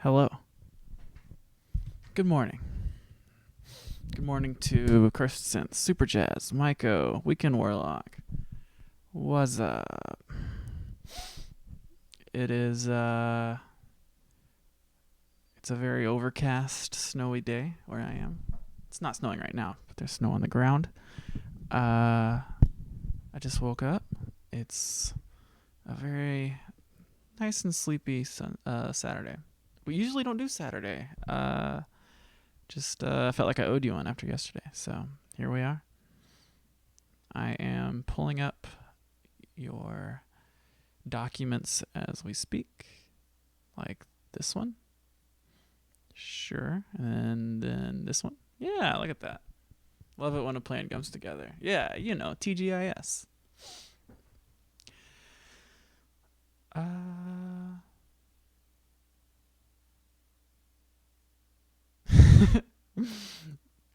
Hello. Good morning. Good morning to Kirsten, Super Jazz, Maiko, Weekend Warlock. What's up? It's a very overcast, snowy day where I am. It's not snowing right now, but there's snow on the ground. I just woke up. It's a very nice and sleepy Saturday. We usually don't do Saturday. Just felt like I owed you one after yesterday. So here we are. I am pulling up your documents as we speak, like this one. Sure. And then this one. Yeah, look at that. Love it when a plan comes together. Yeah, TGIS.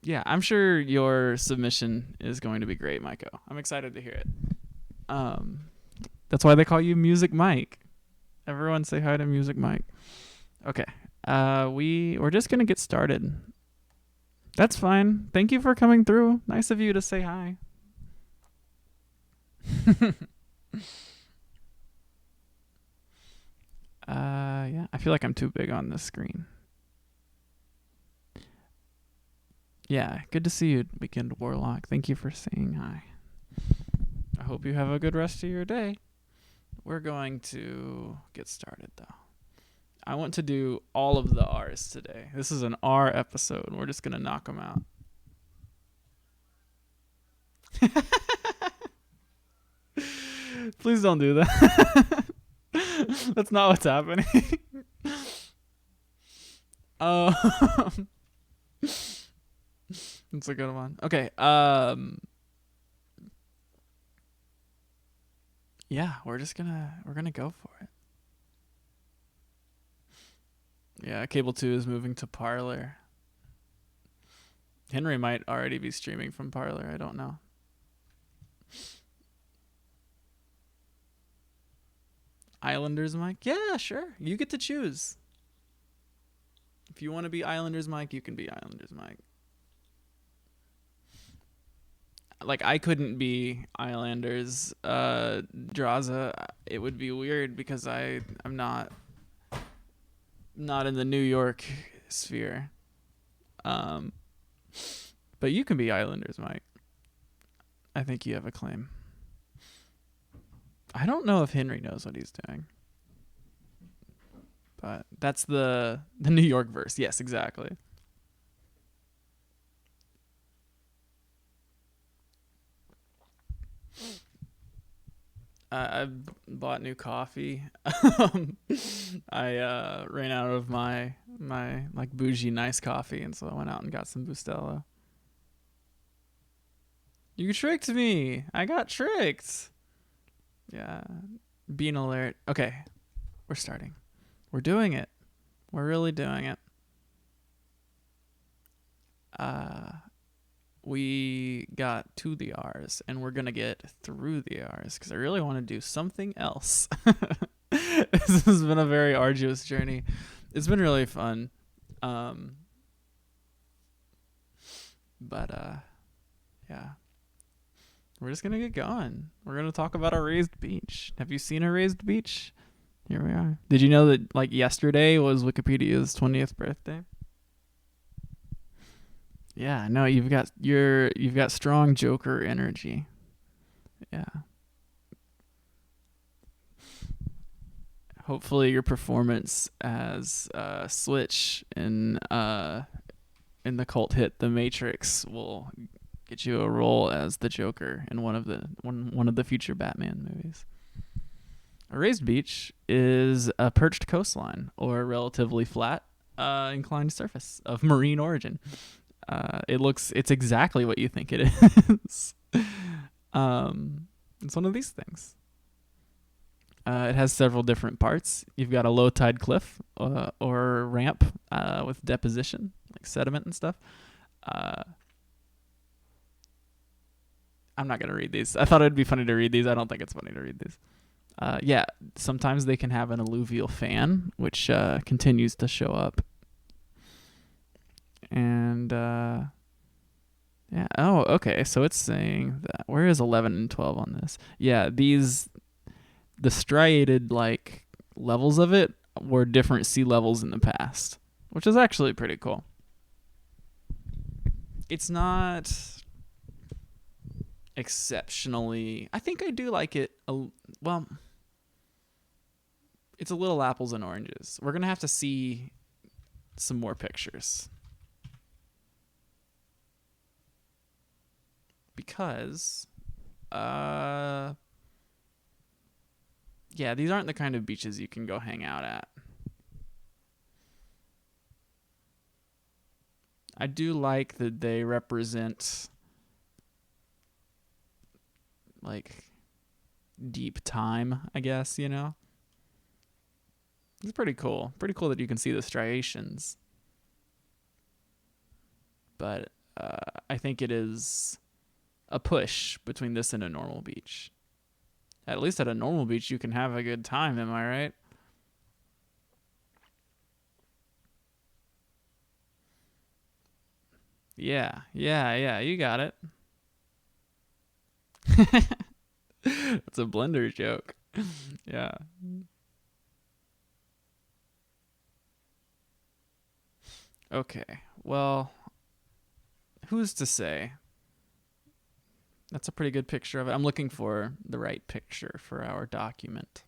Yeah, I'm sure your submission is going to be great, Maiko. I'm excited to hear it. That's why they call you Music Mike. Everyone say hi to Music Mike. Okay. We're just gonna get started. That's fine. Thank you for coming through. Nice of you to say hi. Yeah, I feel like I'm too big on this screen. Yeah, good to see you, Weekend Warlock. Thank you for saying hi. I hope you have a good rest of your day. We're going to get started, though. I want to do all of the R's today. This is an R episode. We're just going to knock them out. Please don't do that. That's not what's happening. That's a good one. Okay. Yeah, we're gonna go for it. Yeah, Cable 2 is moving to Parler. Henry might already be streaming from Parler. I don't know. Islanders Mike? Yeah, sure. You get to choose. If you want to be Islanders Mike, you can be Islanders Mike. Like, I couldn't be Islanders Draza. It would be weird because I'm not in the New York sphere. But you can be Islanders Mike. I think you have a claim. I don't know if Henry knows what he's doing. But that's the New York verse. Yes, exactly. I bought new coffee. I ran out of my like bougie nice coffee, and so I went out and got some Bustelo. You tricked me. I got tricked. Yeah. Bean alert. Okay. We're starting. We're doing it. We're really doing it. We got to the R's, and we're going to get through the R's because I really want to do something else. This has been a very arduous journey. It's been really fun. But yeah. We're just going to get going. We're going to talk about a raised beach. Have you seen a raised beach? Here we are. Did you know that like yesterday was Wikipedia's 20th birthday? Yeah, no, you've got strong Joker energy. Yeah. Hopefully your performance as Switch in the cult hit The Matrix will get you a role as the Joker in one of the future Batman movies. A raised beach is a perched coastline or a relatively flat inclined surface of marine origin. It's exactly what you think it is. It's one of these things. It has several different parts. You've got a low tide cliff or ramp with deposition, like sediment and stuff. I'm not going to read these. I thought it would be funny to read these. I don't think it's funny to read these. Yeah, sometimes they can have an alluvial fan, which continues to show up. And yeah. Oh, okay. So it's saying that. Where is 11 and 12 on this? Yeah, the striated like levels of it were different sea levels in the past, which is actually pretty cool. It's not exceptionally. I think I do like it. Well, it's a little apples and oranges. We're gonna have to see some more pictures because, yeah, these aren't the kind of beaches you can go hang out at. I do like that they represent like deep time, I guess, you know? It's pretty cool. Pretty cool that you can see the striations. But I think it is a push between this and a normal beach. At least at a normal beach, you can have a good time, am I right? Yeah, yeah, you got it. It's a blender joke. Yeah. Okay. Well, who's to say? That's a pretty good picture of it. I'm looking for the right picture for our document.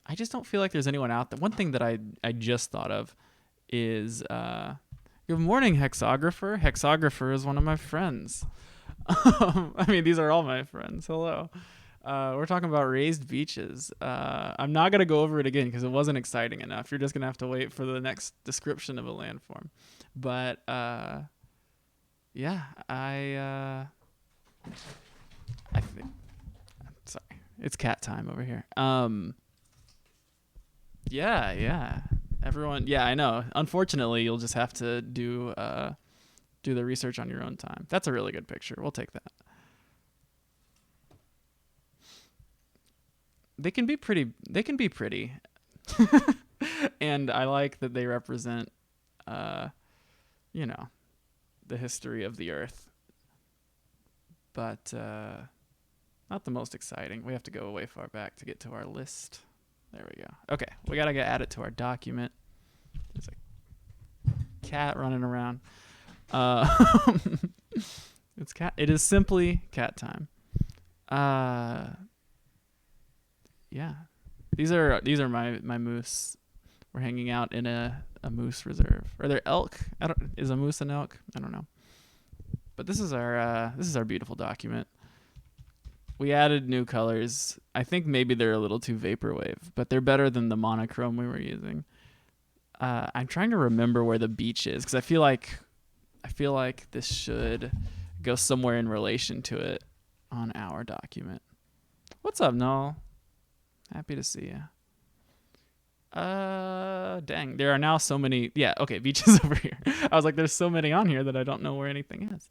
I just don't feel like there's anyone out there. One thing that I just thought of is good morning, Hexographer. Hexographer is one of my friends. I mean, these are all my friends. Hello. We're talking about raised beaches. I'm not going to go over it again because it wasn't exciting enough. You're just going to have to wait for the next description of a landform. But yeah, I think. Sorry, it's cat time over here. Yeah. Everyone, yeah, I know. Unfortunately, you'll just have to do the research on your own time. That's a really good picture. We'll take that. They can be pretty. They can be pretty, and I like that they represent, uh, you know, the history of the Earth. But not the most exciting. We have to go way far back to get to our list. There we go. Okay, we gotta get added to our document. There's a cat running around. Uh, it's cat. It is simply cat time. Yeah, these are my moose. We're hanging out in a moose reserve. Are there elk? I don't. Is a moose an elk? I don't know. But this is our beautiful document. We added new colors. I think maybe they're a little too vaporwave, but they're better than the monochrome we were using. I'm trying to remember where the beach is because I feel like this should go somewhere in relation to it on our document. What's up, Noel? Happy to see you. Dang, there are now so many. Yeah, okay, beaches over here. I was like, there's so many on here that I don't know where anything is.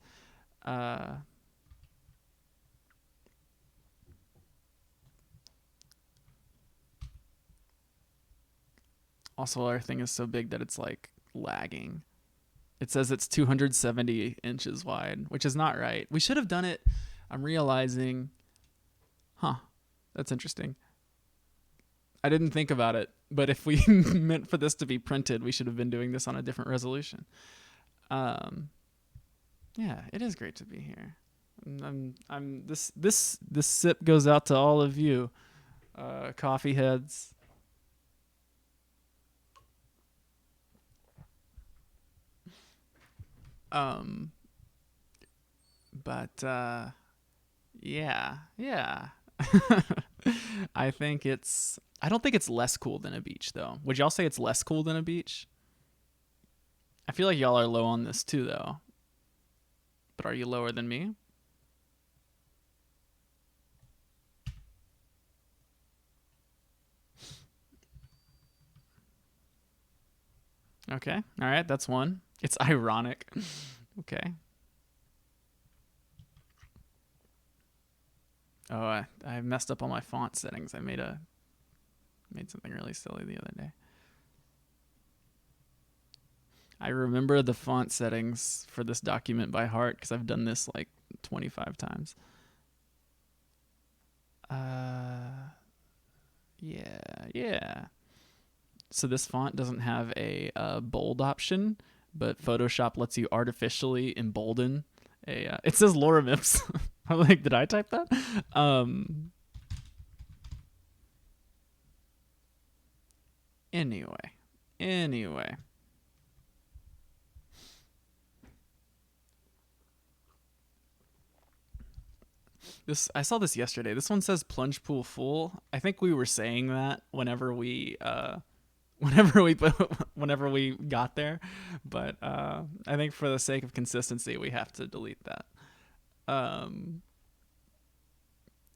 Also, our thing is so big that it's like lagging. It says it's 270 inches wide, which is not right. We should have done it. I'm realizing, huh? That's interesting. I didn't think about it, but if we meant for this to be printed, we should have been doing this on a different resolution. Yeah, it is great to be here. This sip goes out to all of you, coffee heads. Um, but yeah. I think it's. I don't think it's less cool than a beach, though. Would y'all say it's less cool than a beach? I feel like y'all are low on this too, though. But are you lower than me? Okay. All right. That's one. It's ironic. Okay. Oh, I messed up all my font settings. I made something really silly the other day. I remember the font settings for this document by heart because I've done this like 25 times. Yeah. So this font doesn't have a bold option, but Photoshop lets you artificially embolden a. It says Lorem Ipsum. I'm like, did I type that? Anyway. I saw this yesterday. This one says plunge pool full. I think we were saying that whenever we whenever we got there, but I think for the sake of consistency, we have to delete that. Um,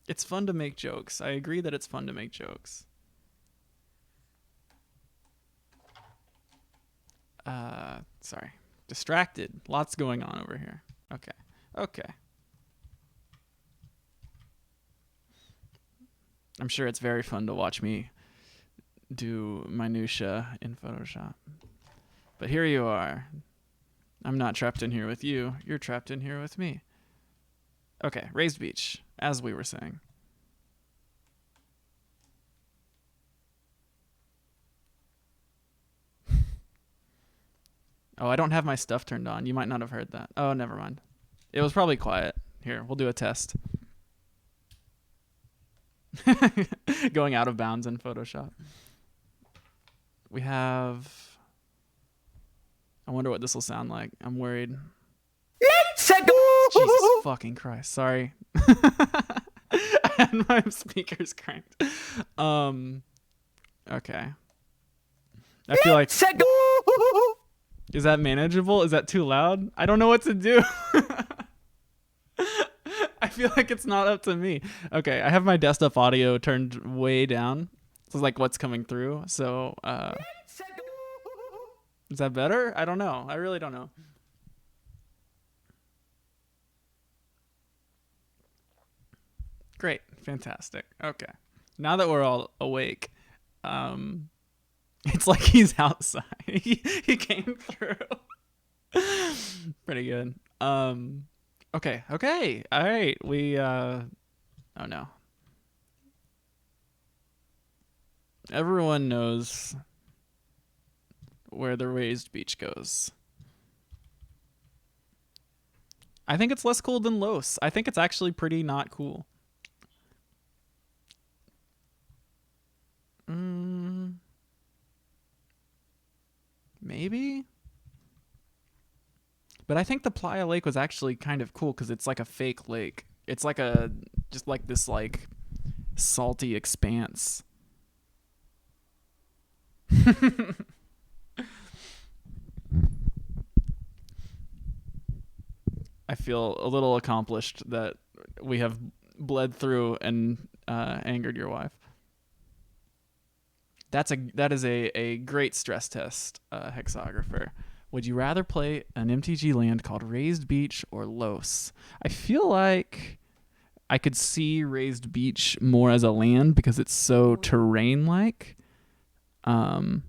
it's fun to make jokes. I agree that it's fun to make jokes. Sorry, distracted. Lots going on over here. Okay. I'm sure it's very fun to watch me do minutia in Photoshop. But here you are. I'm not trapped in here with you. You're trapped in here with me. Okay, raised beach, as we were saying. Oh, I don't have my stuff turned on. You might not have heard that. Oh, never mind. It was probably quiet. Here, we'll do a test. Going out of bounds in Photoshop. We have. I wonder what this will sound like. I'm worried. Let's go! Jesus fucking Christ. Sorry. I had my speakers cranked. Okay. I feel like. Is that manageable? Is that too loud? I don't know what to do. I feel like it's not up to me. Okay, I have my desktop audio turned way down. So it's like what's coming through. So, is that better? I don't know. I really don't know. Great. Fantastic. Okay. Now that we're all awake, it's like he's outside. He came through. Pretty good. Okay. All right. Oh no. Everyone knows where the raised beach goes. I think it's less cool than Los. I think it's actually pretty not cool. Maybe. But I think the Playa Lake was actually kind of cool because it's like a fake lake. It's like just like this like salty expanse. I feel a little accomplished that we have bled through and angered your wife. That is a great stress test, hexographer. Would you rather play an MTG land called Raised Beach or Los? I feel like I could see Raised Beach more as a land because it's so terrain-like. But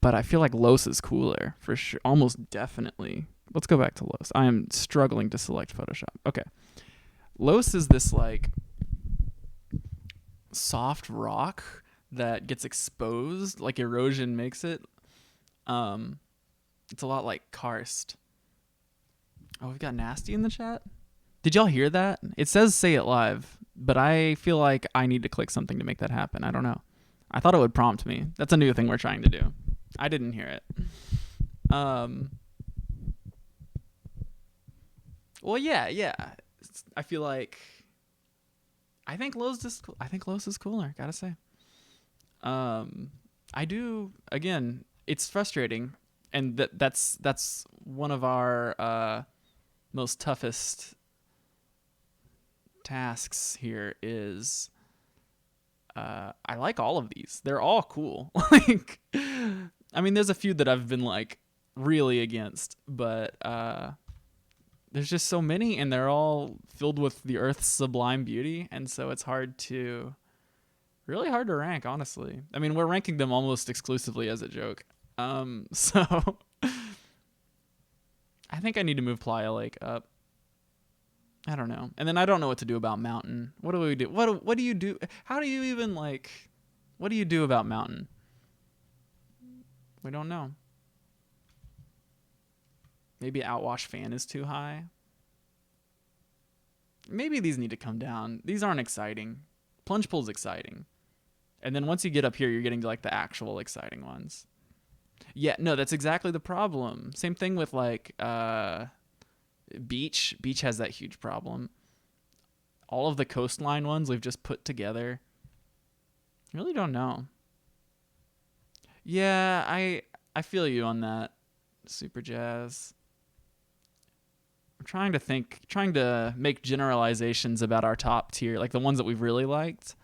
I feel like Los is cooler for sure, almost definitely. Let's go back to Los. I am struggling to select Photoshop. Okay. Los is this like soft rock that gets exposed, like erosion makes it. It's a lot like karst. Oh, we've got Nasty in the chat. Did y'all hear that? It says say it live, but I feel like I need to click something to make that happen. I don't know. I thought it would prompt me. That's a new thing we're trying to do. I didn't hear it. Well, yeah. I feel like I think Los is cooler, gotta say. I do, again, it's frustrating, and that's one of our most toughest tasks here is I like all of these. They're all cool. Like, I mean, there's a few that I've been like really against, but there's just so many, and they're all filled with the Earth's sublime beauty, and so it's really hard to rank, honestly. I mean, we're ranking them almost exclusively as a joke. So I think I need to move Playa Lake up. I don't know. And then I don't know what to do about Mountain. What do we do? What do you do? How do you even like? What do you do about Mountain? We don't know. Maybe Outwash Fan is too high. Maybe these need to come down. These aren't exciting. Plunge Pool's exciting. And then once you get up here, you're getting to like the actual exciting ones. Yeah, no, that's exactly the problem. Same thing with like Beach. Beach has that huge problem. All of the coastline ones we've just put together. I really don't know. Yeah, I feel you on that. Super Jazz. I'm trying to make generalizations about our top tier, like the ones that we've really liked.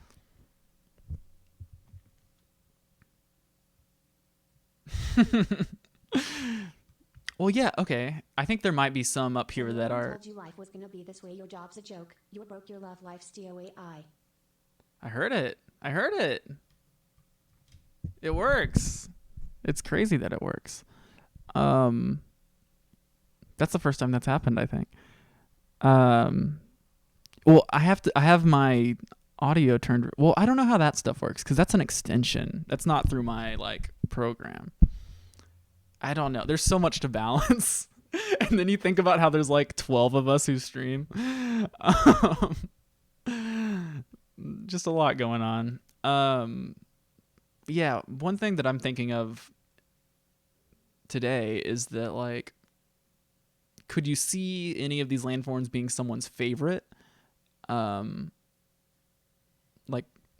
Well, yeah, okay. I think there might be some up here that are. Told you life was gonna be this way. Your job's a joke. You're broke. Your love life's DOAI. I heard it. It works. It's crazy that it works. That's the first time that's happened, I think. Well, I have my audio turned. Well, I don't know how that stuff works because that's an extension. That's not through my like program. I don't know. There's so much to balance. And then you think about how there's like 12 of us who stream. Just a lot going on. Yeah, one thing that I'm thinking of today is that like, could you see any of these landforms being someone's favorite? Like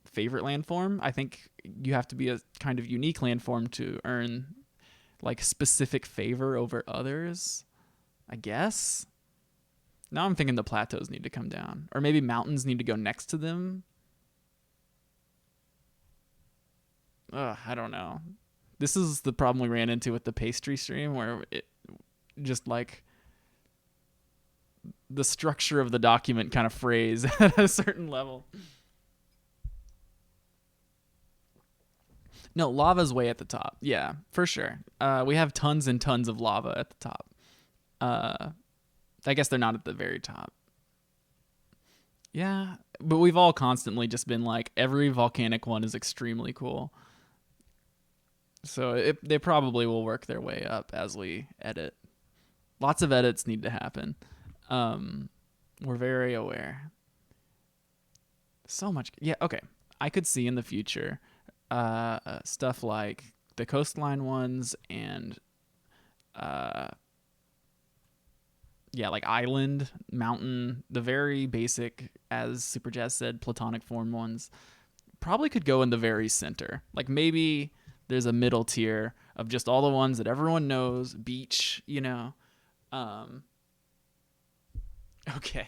favorite landform? I think you have to be a kind of unique landform to earn like specific favor over others, I guess. Now I'm thinking the plateaus need to come down, or maybe mountains need to go next to them. I don't know. This is the problem we ran into with the pastry stream, where it just like the structure of the document kind of phrase at a certain level. No, lava's way at the top. Yeah, for sure. We have tons and tons of lava at the top. I guess they're not at the very top. Yeah, but we've all constantly just been like, every volcanic one is extremely cool. So they probably will work their way up as we edit. Lots of edits need to happen. We're very aware. So much. Yeah, okay. I could see in the future stuff like the coastline ones and like island, mountain, the very basic, as Super Jazz said, platonic form ones probably could go in the very center. Like maybe there's a middle tier of just all the ones that everyone knows, beach, Okay.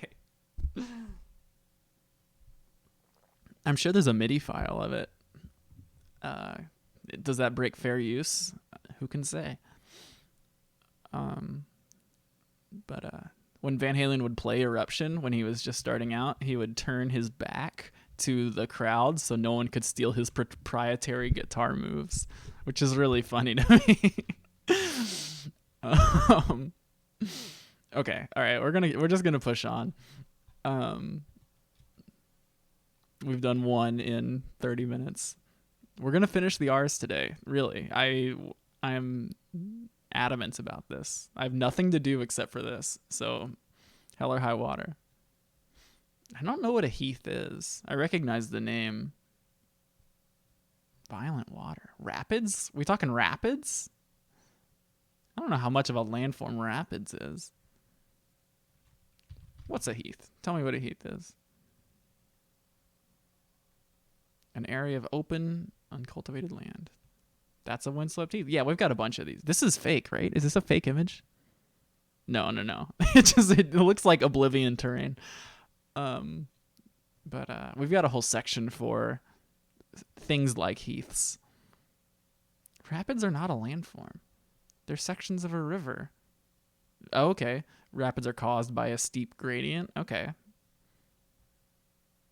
I'm sure there's a MIDI file of it. Does that break fair use? Who can say? But when Van Halen would play Eruption when he was just starting out, he would turn his back to the crowd so no one could steal his proprietary guitar moves, which is really funny to me. Okay, all right, we're just gonna push on. We've done one in 30 minutes. We're gonna finish the R's today. Really, I'm adamant about this. I have nothing to do except for this. So, hell or high water. I don't know what a heath is. I recognize the name. Violent water. Rapids? We talking rapids? I don't know how much of a landform rapids is. What's a heath? Tell me what a heath is. An area of open, uncultivated land. That's a windswept heath. Yeah, we've got a bunch of these. This is fake, right? Is this a fake image? No. It looks like Oblivion terrain. But we've got a whole section for things like heaths. Rapids are not a landform. They're sections of a river. Oh, okay. Rapids are caused by a steep gradient. Okay.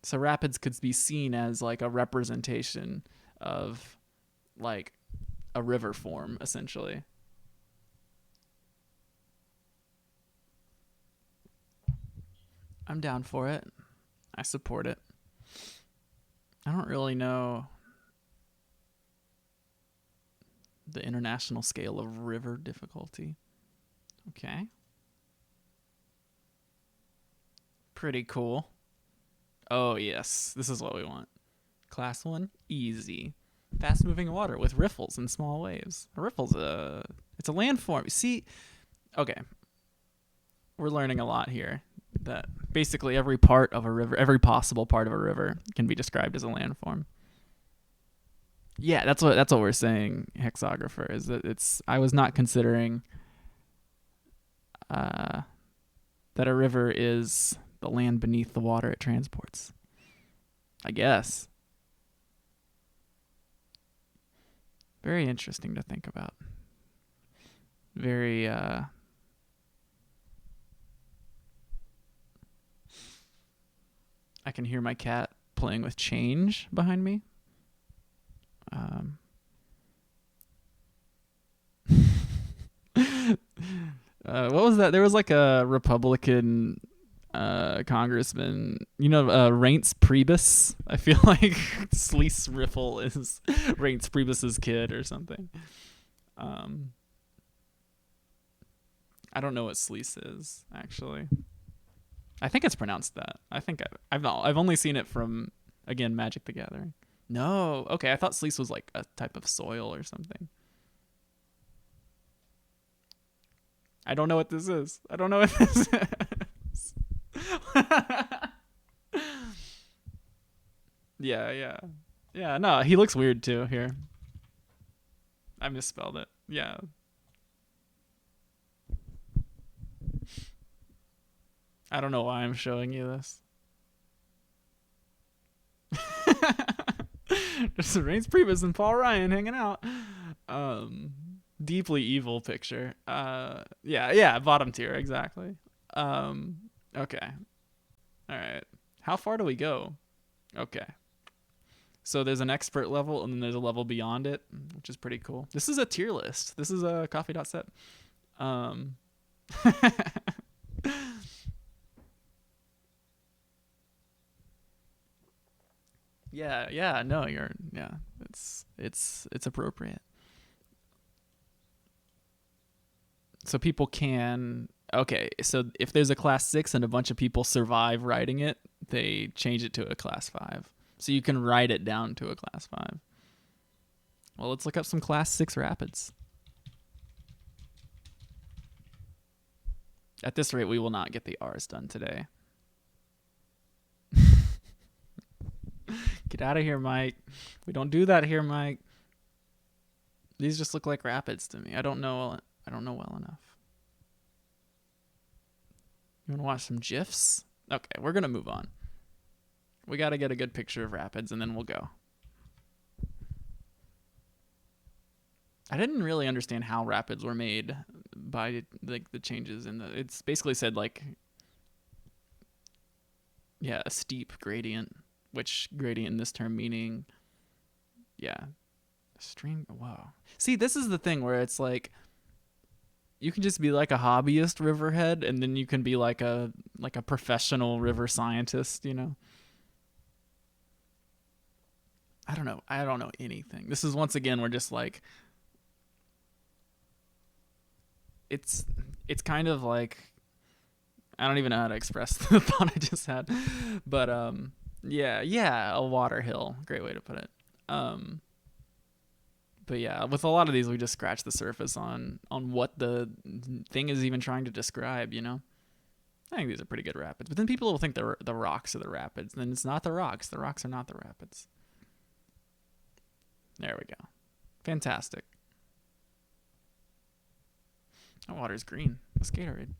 So rapids could be seen as like a representation of like a river form, essentially. I'm down for it. I support it. I don't really know the international scale of river difficulty. Okay. Pretty cool. Oh, yes. This is what we want. Class 1, easy. Fast moving water with riffles and small waves. A riffle's it's a landform. See, okay. We're learning a lot here. That basically every part of a river, every possible part of a river can be described as a landform. Yeah, that's what we're saying, hexographer, is that it's I was not considering uh that a river is the land beneath the water it transports. I guess. Very interesting to think about. Very I can hear my cat playing with change behind me. Um what was that? There was like a Republican congressman, Reince Priebus. I feel like Sleece Riffle is Reince Priebus's kid or something. Um, I don't know what Sleece is actually. I think it's pronounced that. I think I've only seen it from again Magic the Gathering. No, okay. I thought Sleece was like a type of soil or something. I don't know what this is. I don't know what this is. Yeah, yeah. Yeah, no, he looks weird too here. I misspelled it. Yeah. I don't know why I'm showing you this. Just Reigns Priebus and Paul Ryan hanging out. Um Deeply evil picture. Yeah, yeah, bottom tier, exactly. Um okay. All right. How far do we go? Okay. So there's an expert level and then there's a level beyond it, which is pretty cool. This is a tier list. This is a coffee.sip. Um yeah, yeah, no, yeah, it's appropriate. So people can okay, so if there's a class 6 and a bunch of people survive writing it, they change it to a class 5. So you can write it down to a class 5. Well, let's look up some class 6 rapids. At this rate, we will not get the R's done today. Get out of here, Mike. We don't do that here, Mike. These just look like rapids to me. I don't know well enough. You want to watch some GIFs? Okay, we're going to move on. We got to get a good picture of rapids and then we'll go. I didn't really understand how rapids were made by like the changes in the it's basically said like yeah, a steep gradient, which gradient in this term meaning yeah, stream. Wow. See, this is the thing where it's like you can just be like a hobbyist riverhead and then you can be like a professional river scientist. I don't know. I don't know anything. This is once again we're just like it's it's kind of like I don't even know how to express the thought I just had. But yeah, yeah, a water hill. Great way to put it. Um but yeah, with a lot of these we just scratch the surface on what the thing is even trying to describe. I think these are pretty good rapids. But then people will think the rocks are the rapids. And then it's not the rocks. The rocks are not the rapids. There we go. Fantastic. That water's green. It's Gatorade.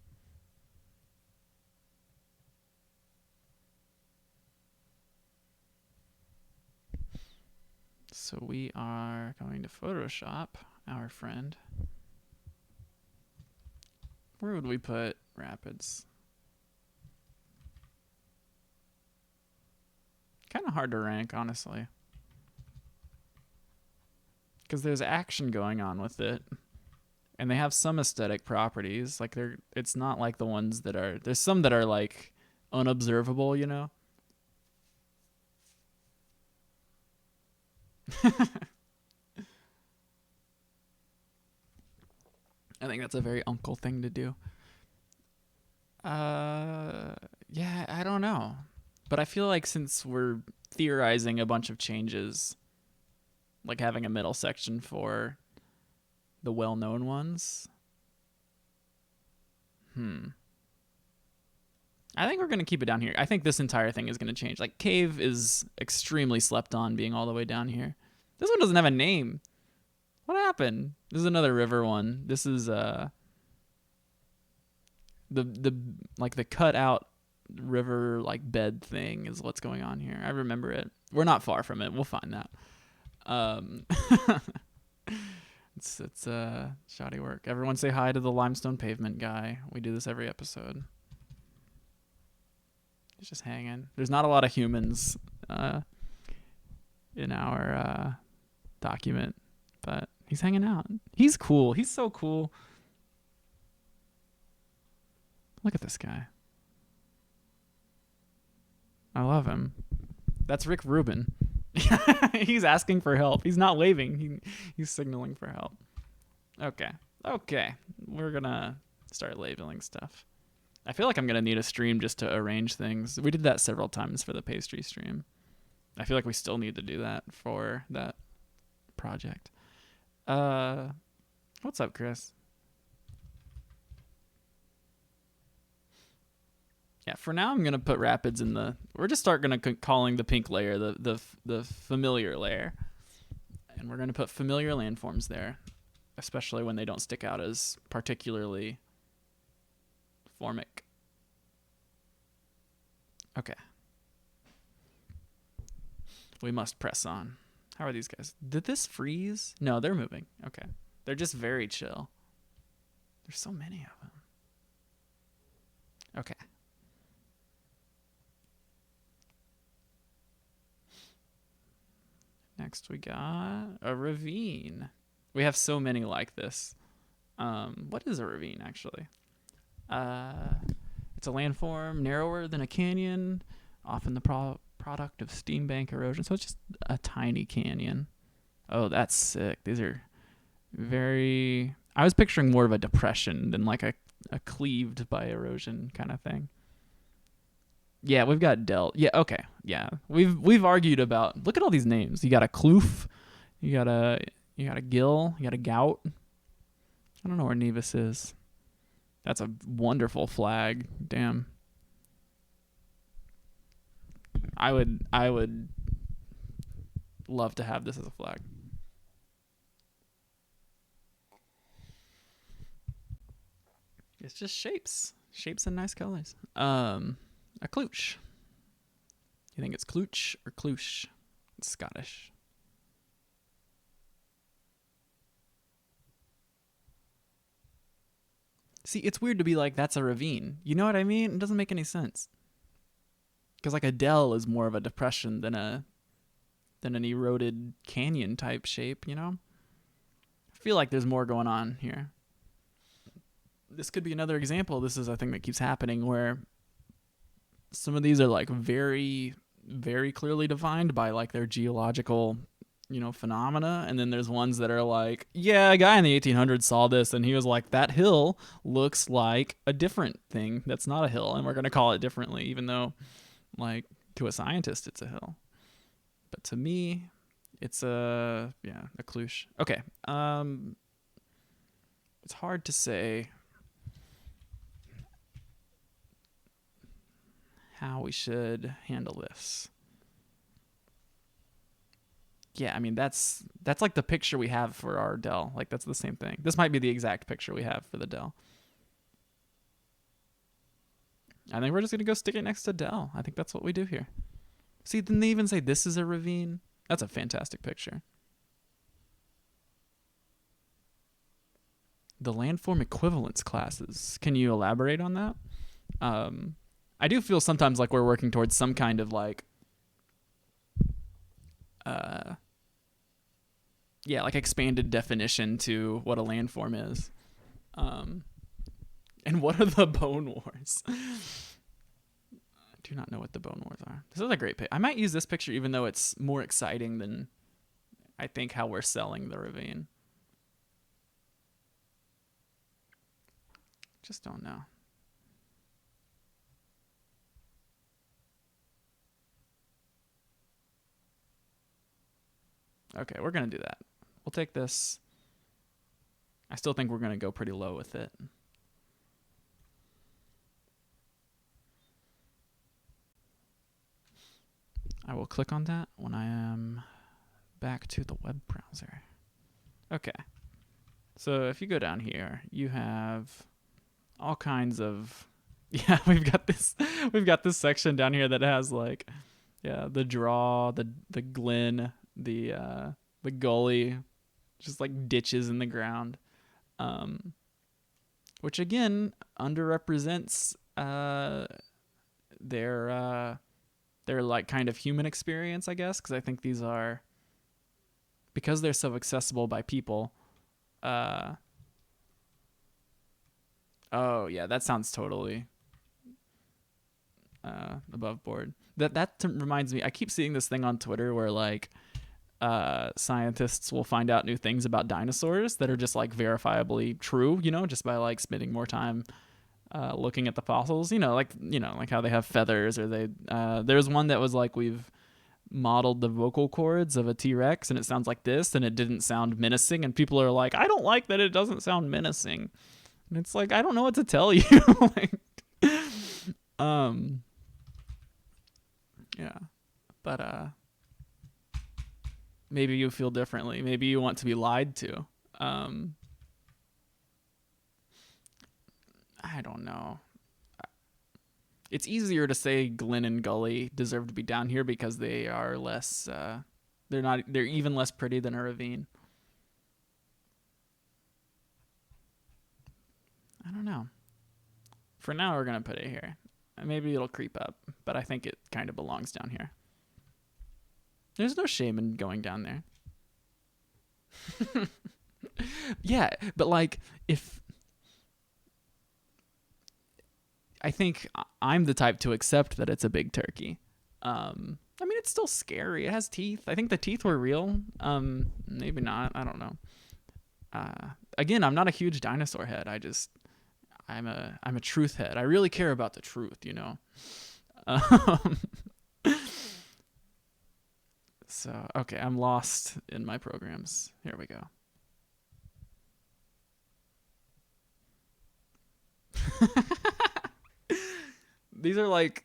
So we are going to Photoshop our friend Where would we put rapids? Kind of hard to rank, honestly. Because there's action going on with it. And they have some aesthetic properties. Like it's not like the ones that are, there's some that are like unobservable, you know? I think that's a very uncle thing to do. Yeah, I don't know. But I feel like since we're theorizing a bunch of changes, like having a middle section for the well-known ones, I think we're going to keep it down here. I think this entire thing is going to change. Like, Cave is extremely slept on being all the way down here. This one doesn't have a name. What happened? This is another river one. This is the like the cut out river like bed thing is what's going on here. I remember it. We're not far from it. We'll find that. It's shoddy work. Everyone say hi to the limestone pavement guy. We do this every episode. He's just hanging. There's not a lot of humans in our document, but he's hanging out. He's cool. He's so cool. Look at this guy. I love him. That's Rick Rubin. He's asking for help. He's not waving. He's signaling for help. Okay. We're gonna start labeling stuff. I feel like I'm gonna need a stream just to arrange things. We did that several times for the pastry stream. I feel like we still need to do that for that project. What's up, Chris? Yeah, for now I'm gonna put rapids in the. We're just calling the pink layer the familiar layer, and we're gonna put familiar landforms there, especially when they don't stick out as particularly formic. Okay. We must press on. How are these guys? Did this freeze? No, they're moving. Okay. They're just very chill. There's so many of them. Okay. Next we got a ravine. We have so many like this. What is a ravine actually? It's a landform narrower than a canyon, often the product of steam bank erosion. So it's just a tiny canyon. Oh, that's sick. These are very. I was picturing more of a depression than like a cleaved by erosion kind of thing. Yeah, we've got Delt. Yeah, okay. Yeah, we've argued about. Look at all these names. You got a Kloof, you got a Gill, you got a Gout. I don't know where Nevis is. That's a wonderful flag. Damn. I would love to have this as a flag. It's just shapes and nice colors. A klooch. You think it's klooch or kloosh? It's Scottish. See, it's weird to be like, that's a ravine. You know what I mean? It doesn't make any sense. Because like a dell is more of a depression than an eroded canyon type shape, you know? I feel like there's more going on here. This could be another example. This is a thing that keeps happening where some of these are like very, very clearly defined by like their geological, phenomena. And then there's ones that are like, yeah, a guy in the 1800s saw this and he was like, that hill looks like a different thing that's not a hill. And we're going to call it differently, even though like to a scientist, it's a hill. But to me, it's a kloosh. Okay. It's hard to say how we should handle this. Yeah, I mean that's like the picture we have for our Dell. Like that's the same thing. This might be the exact picture we have for the Dell. I think we're just gonna go stick it next to Dell. I think that's what we do here. See, didn't they even say this is a ravine? That's a fantastic picture. The landform equivalence classes. Can you elaborate on that? I do feel sometimes like we're working towards some kind of like, uh, yeah, like expanded definition to what a landform is. Um, and what are the Bone Wars? I do not know what the Bone Wars are. This is a great pic. I might use this picture even though it's more exciting than I think how we're selling the ravine. Just don't know. Okay, we're going to do that. We'll take this. I still think we're going to go pretty low with it. I will click on that when I am back to the web browser. Okay. So if you go down here, you have all kinds of yeah, we've got this section down here that has like the draw, the glen, the gully, just like ditches in the ground. Which again underrepresents their like kind of human experience, I guess, because I think these are, because they're so accessible by people. Oh yeah, that sounds totally above board. That reminds me. I keep seeing this thing on Twitter where like scientists will find out new things about dinosaurs that are just like verifiably true. Just by like spending more time looking at the fossils. Like how they have feathers, or they. There's one that was like we've modeled the vocal cords of a T-Rex and it sounds like this, and it didn't sound menacing, and people are like, I don't like that it doesn't sound menacing. And it's like, I don't know what to tell you. like, yeah. But maybe you feel differently. Maybe you want to be lied to. I don't know. It's easier to say Glen and Gully deserve to be down here because they are less. They're even less pretty than a ravine. I don't know. For now, we're gonna put it here. Maybe it'll creep up, but I think it kind of belongs down here. There's no shame in going down there. Yeah, but like if I think I'm the type to accept that it's a big turkey. I mean, it's still scary. It has teeth. I think the teeth were real. Maybe not. I don't know. Again, I'm not a huge dinosaur head. I'm a truth head. I really care about the truth. Um, so okay, I'm lost in my programs. Here we go. These are like,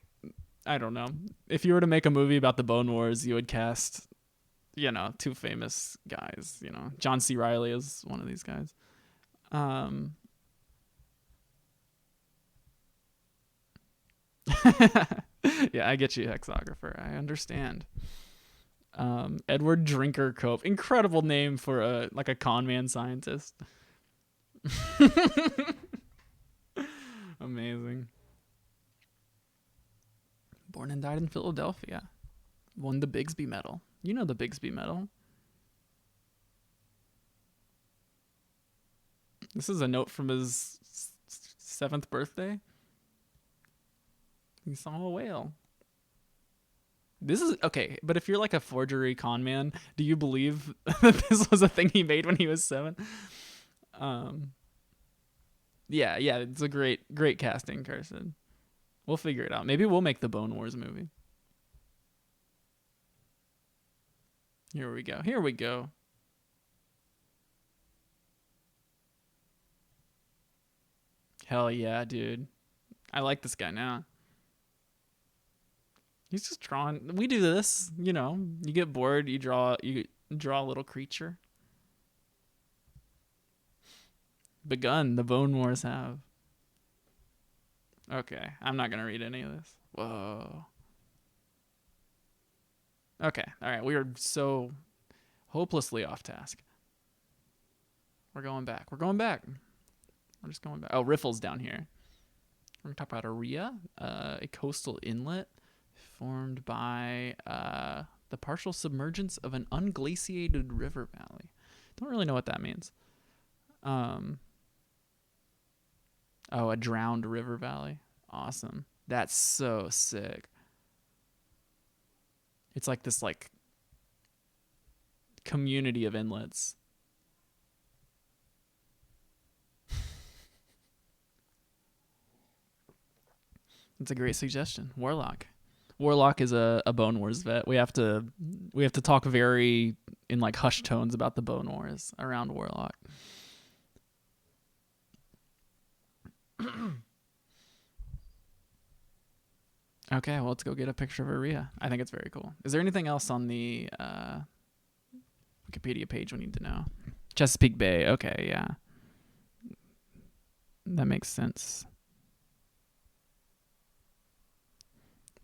I don't know. If you were to make a movie about the Bone Wars, you would cast, two famous guys. John C. Reilly is one of these guys. Yeah, I get you, hexographer. I understand. Edward Drinker Cope, incredible name for a con man scientist. Amazing. Born and died in Philadelphia. Won the Bigsby Medal. You know the Bigsby Medal. This is a note from his 7th birthday. He saw a whale. This is okay, but if you're like a forgery con man, do you believe that this was a thing he made when he was 7? Yeah, it's a great casting, Carson. We'll figure it out. Maybe we'll make the Bone Wars movie. Here we go. Here we go. Hell yeah, dude. I like this guy now. He's just drawing. We do this, You get bored, you draw a little creature. Begun, the Bone Wars have. Okay, I'm not gonna read any of this. Whoa. Okay, all right. We are so hopelessly off task. We're going back. We're just going back. Oh, Riffle's down here. We're going to talk about Aria, a coastal inlet formed by the partial submergence of an unglaciated river valley. Don't really know what that means. Oh, a drowned river valley. Awesome. That's so sick. It's like this like community of inlets. It's a great suggestion. Warlock. Warlock is a Bone Wars vet. We have to talk very in like hushed tones about the Bone Wars around Warlock. Okay, well, let's go get a picture of Aria. I think it's very cool. Is there anything else on the Wikipedia page we need to know? Chesapeake Bay. Okay, yeah. That makes sense.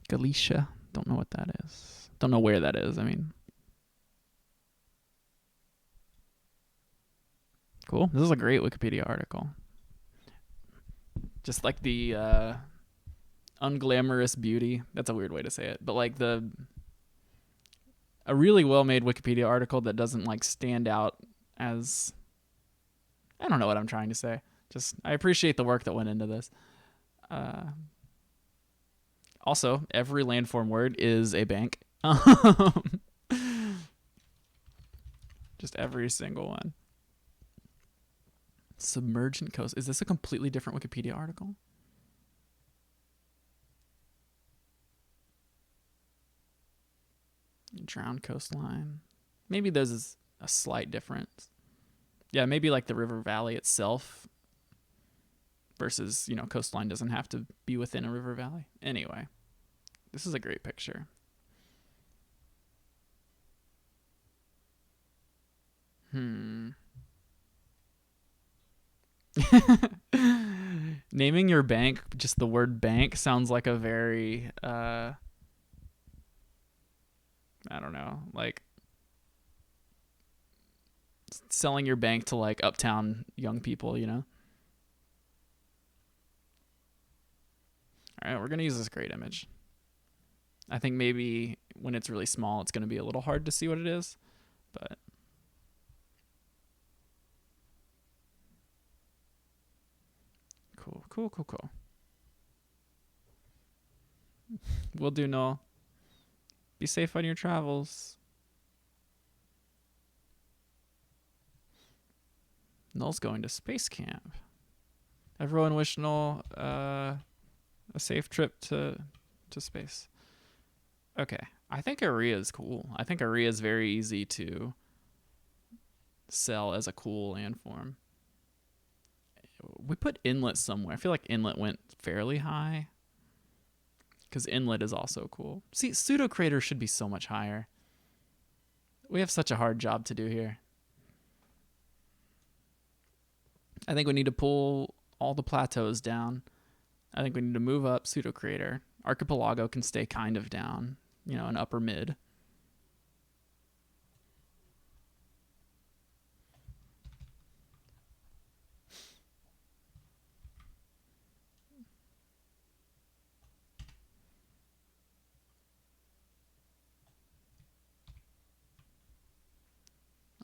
Galicia. Don't know what that is. Don't know where that is. I mean, cool. This is a great Wikipedia article. Just like the unglamorous beauty. That's a weird way to say it. But like a really well-made Wikipedia article that doesn't like stand out as, I don't know what I'm trying to say. Just, I appreciate the work that went into this. Also, every landform word is a bank. Just every single one. Submergent coast. Is this a completely different Wikipedia article? Drowned coastline. Maybe there's a slight difference. Yeah, maybe like the river valley itself versus, coastline doesn't have to be within a river valley. Anyway, this is a great picture. Naming your bank, just the word bank, sounds like a very, I don't know, like selling your bank to like uptown young people, All right, we're going to use this great image. I think maybe when it's really small, it's going to be a little hard to see what it is, but cool. Will do, Noel. Be safe on your travels. Noel's going to space camp. Everyone wish Noel a safe trip to space. Okay. I think Aria is cool. I think Aria is very easy to sell as a cool landform. We put inlet somewhere. I feel like inlet went fairly high. Because inlet is also cool. See, pseudo crater should be so much higher. We have such a hard job to do here. I think we need to pull all the plateaus down. I think we need to move up pseudo crater. Archipelago can stay kind of down, an upper mid.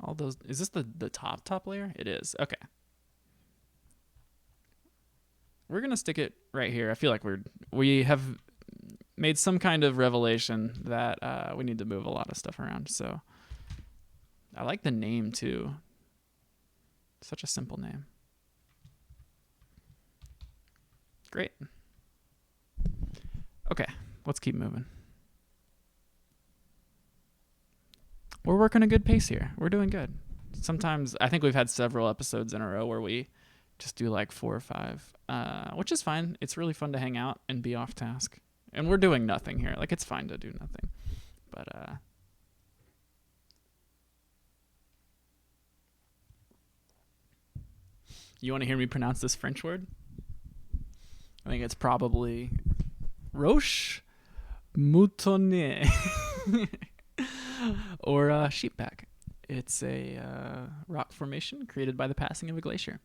All those, is this the top layer? It is. Okay. We're going to stick it right here. I feel like we have made some kind of revelation that we need to move a lot of stuff around. So I like the name too. Such a simple name. Great. Okay, let's keep moving. We're working a good pace here. We're doing good. Sometimes I think we've had several episodes in a row where we just do like 4 or 5, which is fine. It's really fun to hang out and be off task. And we're doing nothing here. Like, it's fine to do nothing. But you want to hear me pronounce this French word? I think it's probably Roche Moutonnier. Or sheepback. It's a rock formation created by the passing of a glacier.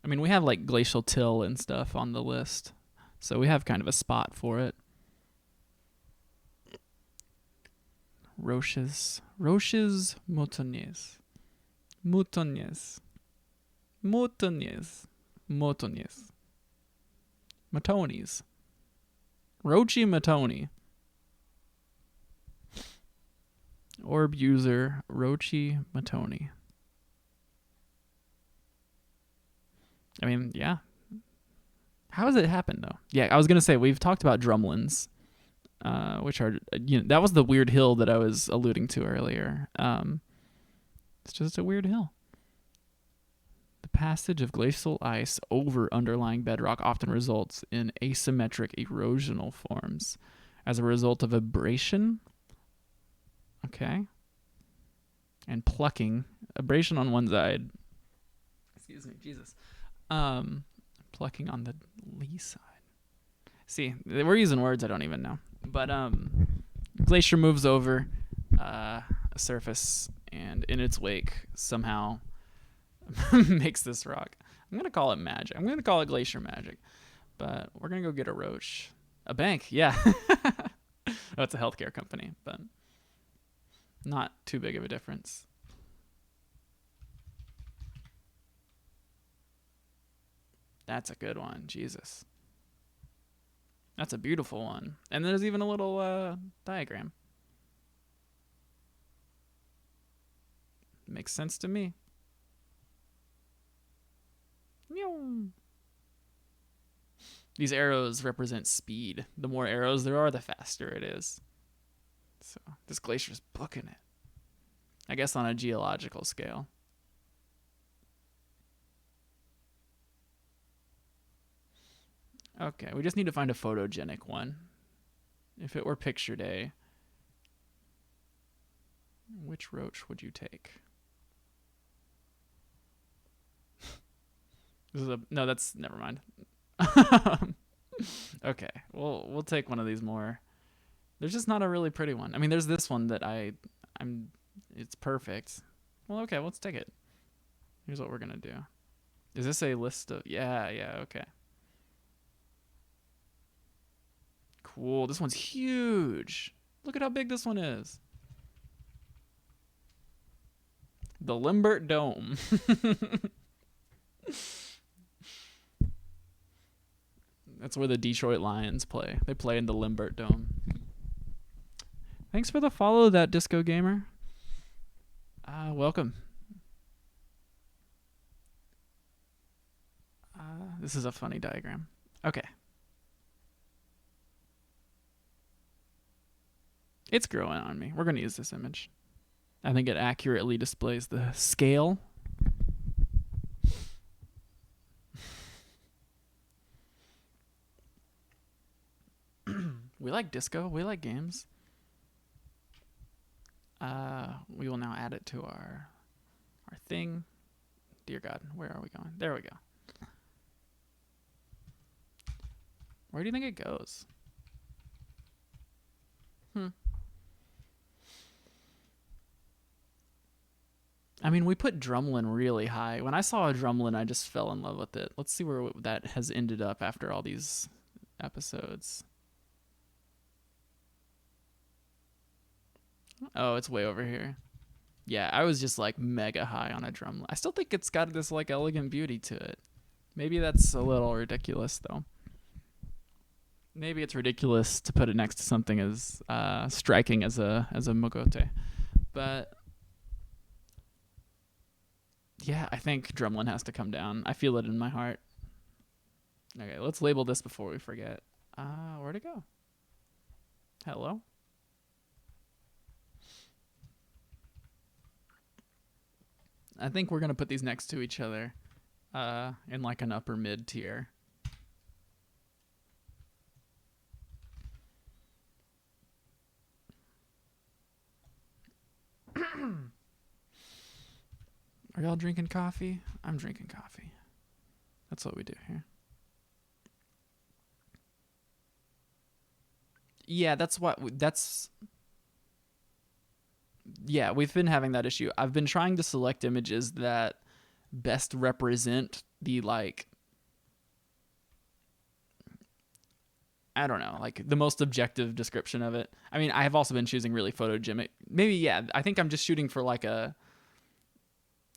I mean, we have like glacial till and stuff on the list, so we have kind of a spot for it. Roches montañes, montañes, montañes, montañes, matones, Rochi Matoni. Orb user Rochi Matoni. I mean, yeah. How has it happened though? Yeah, I was gonna say we've talked about drumlins, which are that was the weird hill that I was alluding to earlier. It's just a weird hill. The passage of glacial ice over underlying bedrock often results in asymmetric erosional forms as a result of abrasion. Okay. And plucking. Abrasion on one side. Excuse me, Jesus. Plucking on the lee side. See, we're using words I don't even know. But glacier moves over a surface and in its wake somehow makes this rock. I'm going to call it magic. I'm going to call it glacier magic. But we're going to go get a roach. A bank, yeah. Oh, it's a healthcare company, but not too big of a difference. That's a good one. Jesus. That's a beautiful one. And there's even a little diagram. Makes sense to me. These arrows represent speed. The more arrows there are, the faster it is. So this glacier's booking it. I guess on a geological scale. Okay, we just need to find a photogenic one. If it were picture day, which roach would you take? No, that's never mind. Okay, we'll take one of these more. There's just not a really pretty one. I mean, there's this one that I'm it's perfect. Well, okay, let's take it. Here's what we're gonna do. Is this a list of yeah, okay. Cool. This one's huge. Look at how big this one is. The Limbert Dome. That's where the Detroit Lions play. They play in the Limbert Dome. Thanks for the follow, that disco gamer. Welcome. This is a funny diagram. Okay. It's growing on me. We're going to use this image. I think it accurately displays the scale. We like disco. We like games. We will now add it to our thing. Dear God, where are we going? There we go. Where do you think it goes? I mean, we put drumlin really high. When I saw a drumlin, I just fell in love with it. Let's see where that has ended up after all these episodes. Oh, it's way over here. Yeah, I was just like mega high on a drumlin. I still think it's got this like elegant beauty to it. Maybe that's a little ridiculous though. Maybe it's ridiculous to put it next to something as striking as a mogote. But yeah, I think drumlin has to come down. I feel it in my heart. Okay, let's label this before we forget. Where'd it go? Hello? I think we're going to put these next to each other in like an upper mid tier. Are y'all drinking coffee? I'm drinking coffee. That's what we do here. Yeah, yeah, we've been having that issue. I've been trying to select images that best represent the like, I don't know, like the most objective description of it. I mean, I have also been choosing really photogenic. Maybe, yeah, I think I'm just shooting for like a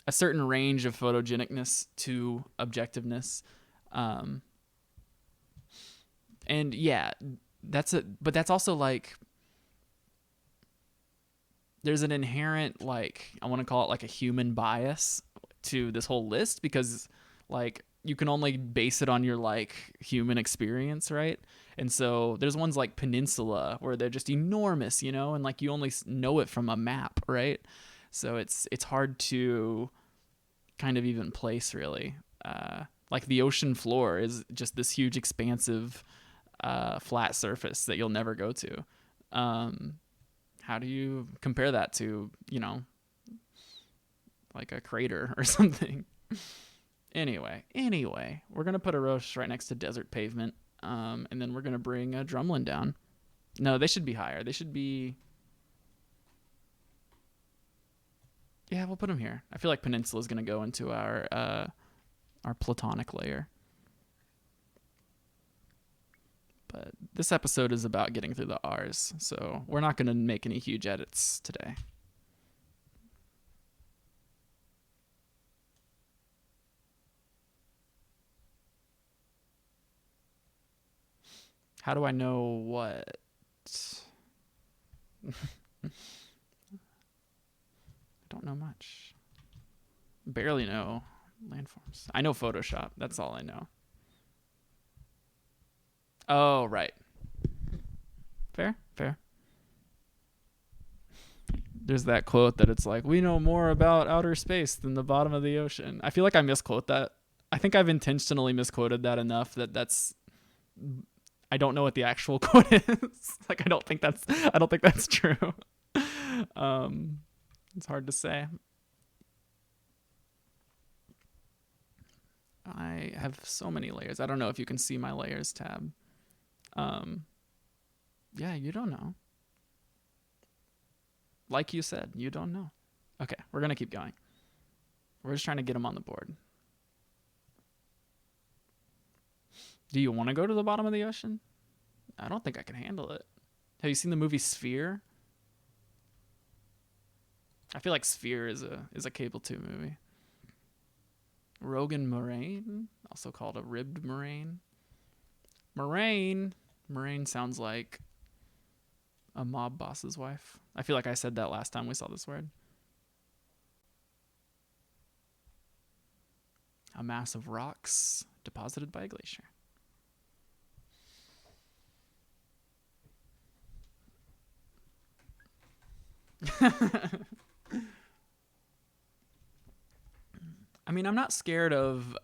certain range of photogenicness to objectiveness. Um, and yeah, but that's also like, there's an inherent, like, I want to call it like a human bias to this whole list, because like you can only base it on your like human experience, right? And so there's ones like Peninsula where they're just enormous, and like you only know it from a map, right? So it's hard to kind of even place, really. Like the ocean floor is just this huge expansive flat surface that you'll never go to. How do you compare that to, like a crater or something? Anyway, we're gonna put a roche right next to desert pavement, and then we're gonna bring a drumlin down. No, they should be higher. They should be. Yeah, we'll put them here. I feel like Peninsula is gonna go into our platonic layer. But this episode is about getting through the R's, so we're not gonna make any huge edits today. How do I know what? I don't know much. Barely know landforms. I know Photoshop. That's all I know. Oh, right. Fair. There's that quote that it's like, we know more about outer space than the bottom of the ocean. I feel like I misquote that. I think I've intentionally misquoted that enough that's I don't know what the actual quote is. Like I don't think that's true. It's hard to say. I have so many layers. I don't know if you can see my layers tab. Yeah, you don't know. Like you said, you don't know. Okay, we're gonna keep going. We're just trying to get them on the board. Do you want to go to the bottom of the ocean? I don't think I can handle it. Have you seen the movie Sphere? I feel like Sphere is a Cable 2 movie. Rogan moraine, also called a ribbed moraine. Moraine sounds like a mob boss's wife. I feel like I said that last time we saw this word. A mass of rocks deposited by a glacier. I mean, I'm not scared of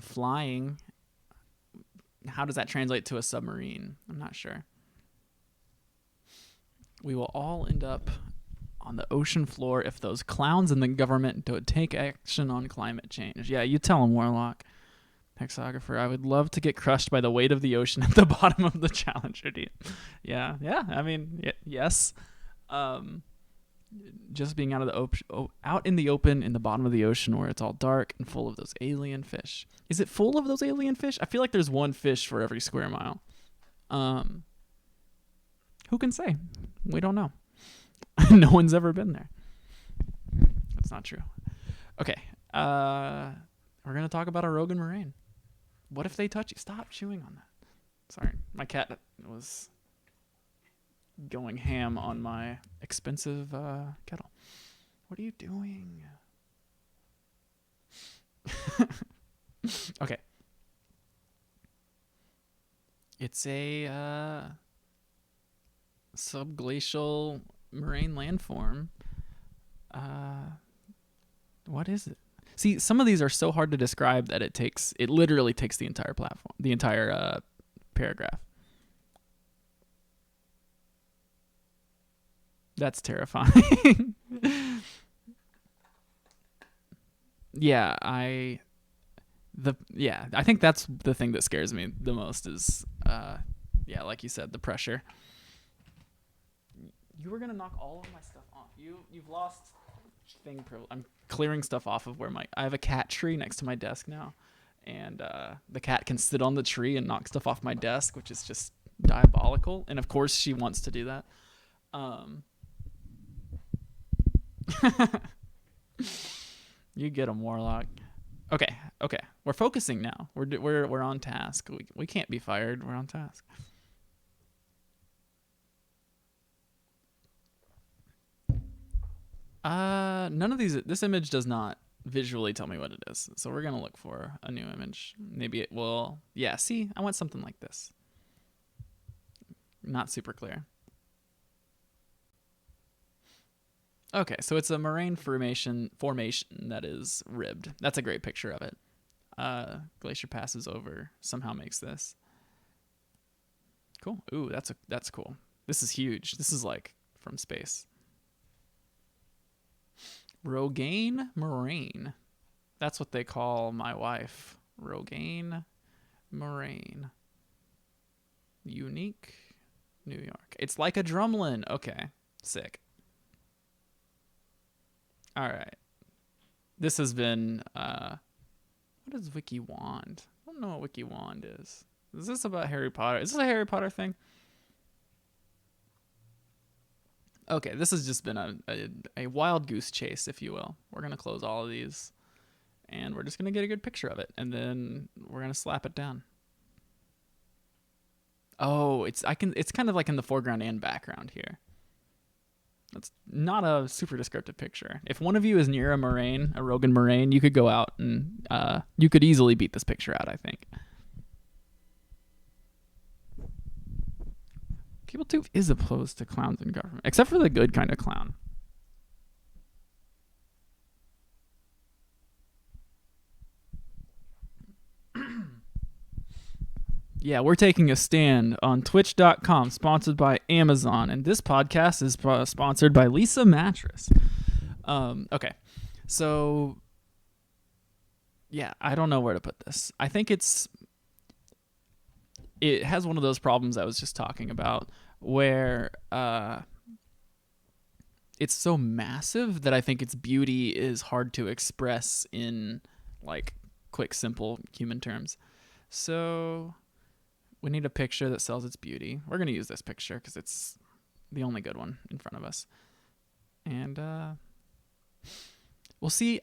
flying. How does that translate to a submarine? I'm not sure. We will all end up on the ocean floor if those clowns in the government don't take action on climate change. Yeah, you tell them, Warlock. Hexographer, I would love to get crushed by the weight of the ocean at the bottom of the Challenger deep. Yeah. I mean, yes. Just being out in the open in the bottom of the ocean where it's all dark and full of those alien fish. Is it full of those alien fish? I feel like there's one fish for every square mile. Who can say? We don't know. No one's ever been there. That's not true. Okay. We're gonna talk about a Rogan moraine. What if they touch you? Stop chewing on that. Sorry, my cat was going ham on my expensive kettle. What are you doing? Okay. It's a subglacial moraine landform. What is it? See, some of these are so hard to describe that it literally takes the entire platform, the entire paragraph. That's terrifying. Yeah, I think that's the thing that scares me the most is like you said, the pressure. You were gonna knock all of my stuff off. You've lost I'm clearing stuff off of I have a cat tree next to my desk now, and the cat can sit on the tree and knock stuff off my desk, which is just diabolical. And of course, she wants to do that. You get him, Warlock. Okay, we're focusing now. We're on task. We can't be fired. We're on task. None of these. This image does not visually tell me what it is, so we're gonna look for a new image. Maybe it will. Yeah. See, I want something like this. Not super clear. Okay, so it's a moraine formation that is ribbed. That's a great picture of it. Glacier passes over, somehow makes this. Cool. Ooh, that's cool. This is huge. This is like from space. Rogaine moraine. That's what they call my wife. Rogaine moraine. Unique, New York. It's like a drumlin. Okay, sick. All right. This has been. What is Wiki Wand? I don't know what Wiki Wand is. Is this about Harry Potter? Is this a Harry Potter thing? Okay, this has just been a wild goose chase, if you will. We're gonna close all of these, and we're just gonna get a good picture of it, and then we're gonna slap it down. Oh, it's kind of like in the foreground and background here. That's not a super descriptive picture. If one of you is near a moraine, a Rogan moraine, you could go out and you could easily beat this picture out, I think. Cable Tooth is opposed to clowns in government, except for the good kind of clown. Yeah, we're taking a stand on twitch.com, sponsored by Amazon, and this podcast is sponsored by Lisa Mattress. Okay, so yeah, I don't know where to put this. I think it has one of those problems I was just talking about, where it's so massive that I think its beauty is hard to express in like quick, simple human terms. So we need a picture that sells its beauty. We're going to use this picture because it's the only good one in front of us. And we'll see.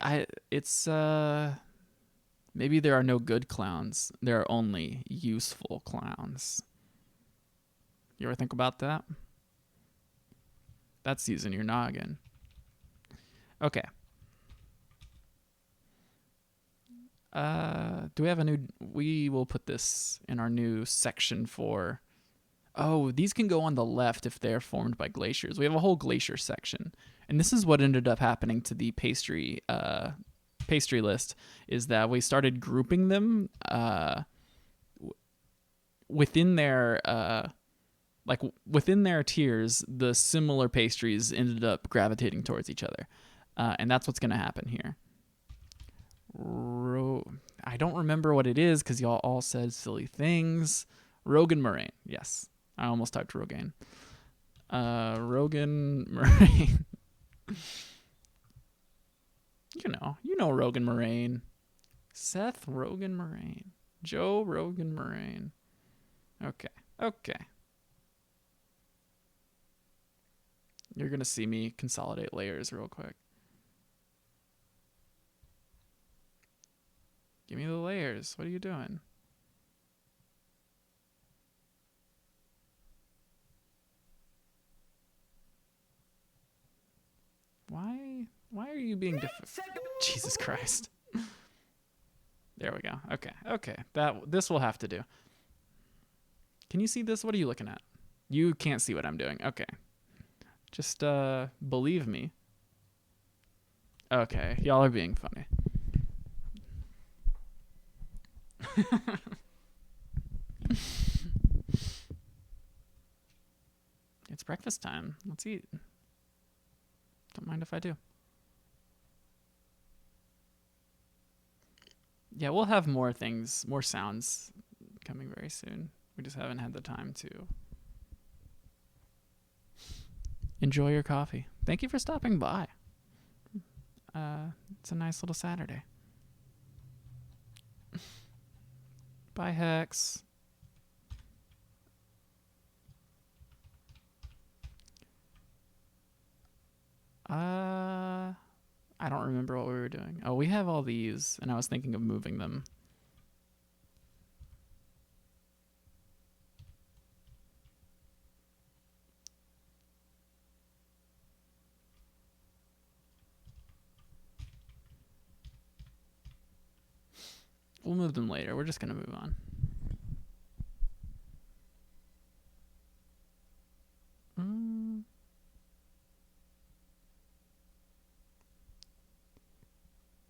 Maybe there are no good clowns. There are only useful clowns. You ever think about that? That's using your noggin. Okay. Do we have a new... We will put this in our new section for... Oh, these can go on the left if they're formed by glaciers. We have a whole glacier section. And this is what ended up happening to the pastry list, is that we started grouping them within their... within their tiers, the similar pastries ended up gravitating towards each other. And that's what's going to happen here. I don't remember what it is because y'all all said silly things. Rogan moraine. Yes. I almost typed Rogaine. Rogan moraine. You know Rogan moraine. Seth Rogan moraine. Joe Rogan moraine. Okay. You're going to see me consolidate layers real quick. Give me the layers. What are you doing? Why are you being Jesus Christ. There we go. Okay. This will have to do. Can you see this? What are you looking at? You can't see what I'm doing. Okay. Just believe me. Okay, y'all are being funny. It's breakfast time. Let's eat. Don't mind if I do. Yeah, we'll have more sounds coming very soon. We just haven't had the time to. Enjoy your coffee. Thank you for stopping by. it's a nice little Saturday. Bye, Hex. I don't remember what we were doing. Oh, we have all these, and I was thinking of moving them. We'll move them later. We're just going to move on.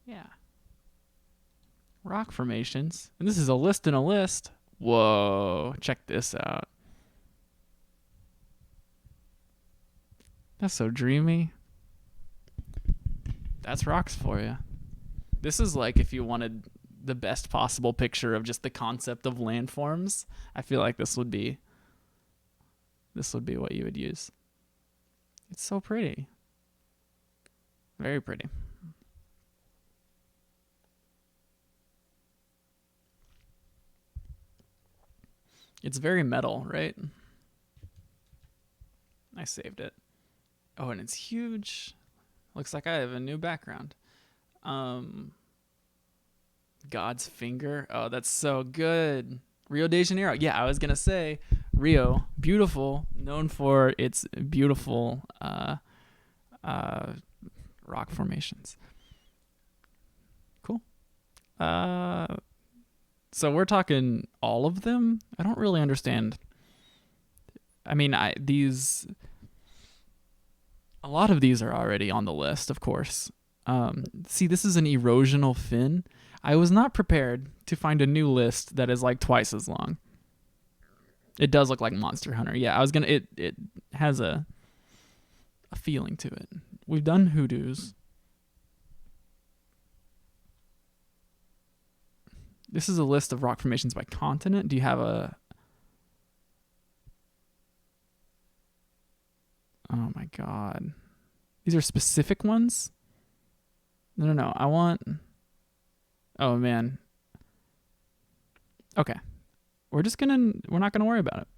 Yeah. Rock formations. And this is a list in a list. Whoa. Check this out. That's so dreamy. That's rocks for you. This is like if you wanted the best possible picture of just the concept of landforms. I feel like this would be what you would use. It's so pretty. Very pretty. It's very metal, right? I saved it. Oh, and it's huge. Looks like I have a new background. God's finger. Oh, that's so good. Rio de Janeiro. Yeah, I was gonna say Rio, beautiful, known for its beautiful rock formations. Cool. So we're talking all of them. I don't really understand. I mean, a lot of these are already on the list, of course. See, this is an erosional fin. I was not prepared to find a new list that is like twice as long. It does look like Monster Hunter. Yeah, I was gonna. It has a feeling to it. We've done hoodoos. This is a list of rock formations by continent. Do you have a? Oh my god, these are specific ones. No. I want. Oh man. Okay. We're not gonna worry about it.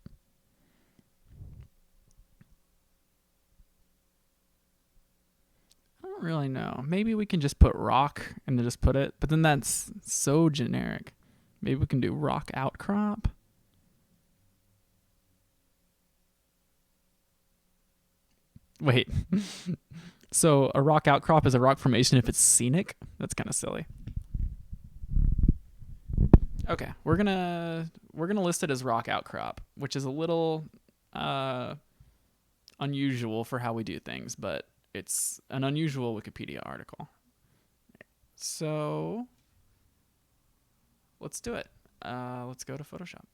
I don't really know. Maybe we can just put rock and then just put it, but then that's so generic. Maybe we can do rock outcrop. Wait. So a rock outcrop is a rock formation if it's scenic? That's kind of silly. Okay, we're gonna list it as rock outcrop, which is a little unusual for how we do things, but it's an unusual Wikipedia article. So let's do it. Let's go to Photoshop.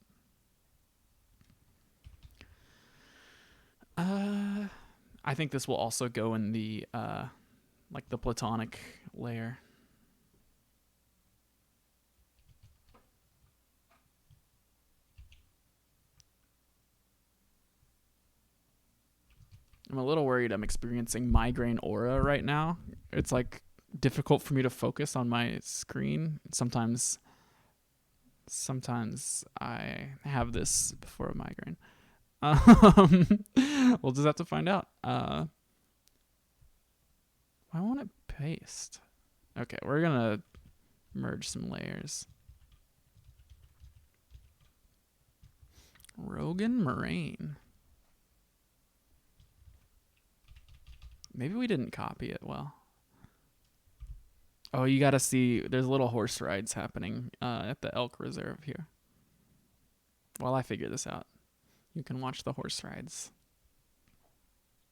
I think this will also go in the like the platonic layer. I'm a little worried I'm experiencing migraine aura right now. It's like difficult for me to focus on my screen. Sometimes I have this before a migraine. We'll just have to find out. Why won't it paste? Okay, we're gonna merge some layers. Rogan Moraine. Maybe we didn't copy it well. Oh, you gotta see, there's little horse rides happening at the elk reserve here. While I figure this out, you can watch the horse rides.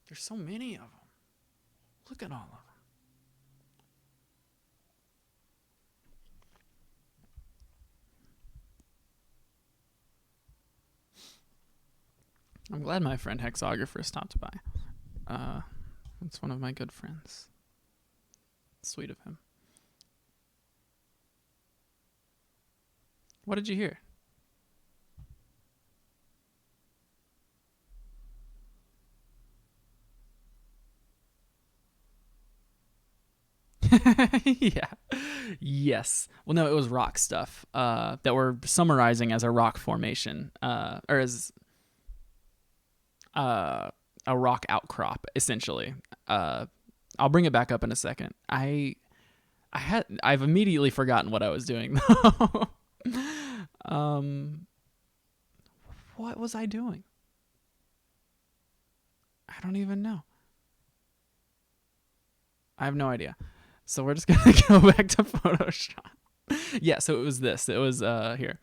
There's so many of them. Look at all of them. I'm glad my friend Hexographer stopped by. It's one of my good friends. Sweet of him. What did you hear? Yeah. Yes. Well, no, it was rock stuff that we're summarizing as a rock formation, or as uh, a rock outcrop, essentially. Uh, I'll bring it back up in a second. I've immediately forgotten what I was doing though. um, what was I doing? I don't even know. I have no idea. So we're just gonna go back to Photoshop. Yeah, so it was this. It was here.